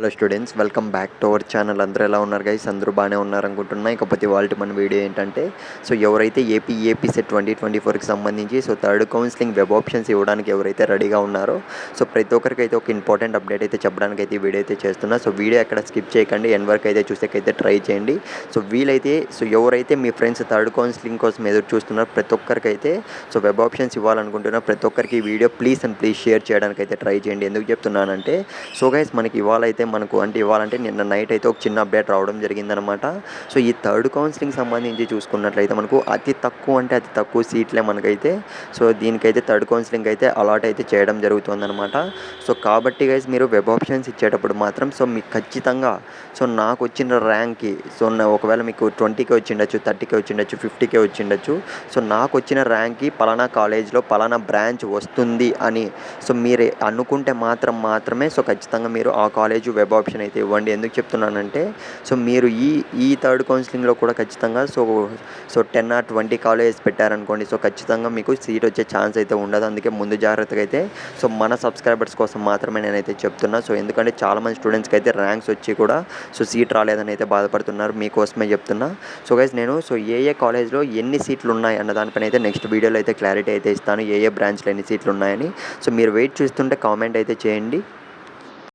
Hello students, welcome back to our channel. అందరూ ఎలా ఉన్నారు గైస్? అందరూ బాగానే ఉన్నారనుకుంటున్నా. ఇకపోతే వాళ్ళ మన వీడియో ఏంటంటే, ఎవరైతే ఏపీ సెట్ 2024కి సంబంధించి థర్డ్ కౌన్సిలింగ్ వెబ్ ఆప్షన్స్ ఇవ్వడానికి ఎవరైతే రెడీగా ఉన్నారో ప్రతి ఒక్కరికి అయితే ఒక ఇంపార్టెంట్ అప్డేట్ అయితే చెప్పడానికి అయితే ఈ వీడియో అయితే చేస్తున్నా. వీడియో ఎక్కడ స్కిప్ చేయకండి, ఎండ్ వరకు అయితే చూసేకైతే ట్రై చేయండి. వీలైతే ఎవరైతే మీ ఫ్రెండ్స్ థర్డ్ కౌన్సిలింగ్ కోసం ఎదురు చూస్తున్నారో ప్రతి ఒక్కరికైతే వెబ్ ఆప్షన్స్ ఇవ్వాలనుకుంటున్నా ప్రతి ఒక్కరికి ఈ వీడియో ప్లీజ్ షేర్ చేయడానికి అయితే ట్రై చేయండి. ఎందుకు చెప్తున్నానంటే గైస్ మనకి ఇవ్వాలంటే నిన్న నైట్ అయితే ఒక చిన్న అప్డేట్ రావడం జరిగిందనమాట. ఈ థర్డ్ కౌన్సిలింగ్ సంబంధించి చూసుకున్నట్లయితే మనకు అతి తక్కువ సీట్లే మనకైతే దీనికైతే థర్డ్ కౌన్సిలింగ్ అయితే అలాట్ అయితే చేయడం జరుగుతుందనమాట. కాబట్టి గైస్ మీరు వెబ్ ఆప్షన్స్ ఇచ్చేటప్పుడు మాత్రం మీకు ఖచ్చితంగా నాకు వచ్చిన ర్యాంక్కి ఒకవేళ మీకు 20కే వచ్చిండొచ్చు, 30కే వచ్చిండొచ్చు, 50కే వచ్చిండొచ్చు. నాకు వచ్చిన ర్యాంక్కి పలానా కాలేజ్లో పలానా బ్రాంచ్ వస్తుంది అని మీరు అనుకుంటే మాత్రమే ఖచ్చితంగా మీరు ఆ కాలేజ్ వెబ్ ఆప్షన్ అయితే ఇవ్వండి. ఎందుకు చెప్తున్నానంటే మీరు ఈ థర్డ్ కౌన్సిలింగ్లో కూడా ఖచ్చితంగా 10 or 20 కాలేజెస్ పెట్టారనుకోండి, ఖచ్చితంగా మీకు సీట్ వచ్చే ఛాన్స్ అయితే ఉండదు. అందుకే ముందు జాగ్రత్తగా అయితే మన సబ్స్క్రైబర్స్ కోసం మాత్రమే నేనైతే చెప్తున్నా. ఎందుకంటే చాలామంది స్టూడెంట్స్కి అయితే ర్యాంక్స్ వచ్చి కూడా సీట్ రాలేదని అయితే బాధపడుతున్నారు. మీకోసమే చెప్తున్నా. గైస్ నేను ఏ కాలేజ్లో ఎన్ని సీట్లు ఉన్నాయి అన్న దానిపైన అయితే నెక్స్ట్ వీడియోలో అయితే క్లారిటీ అయితే ఇస్తాను, ఏ బ్రాంచ్లో ఎన్ని సీట్లు ఉన్నాయని. మీరు వెయిట్ చూస్తుంటే కామెంట్ అయితే చేయండి.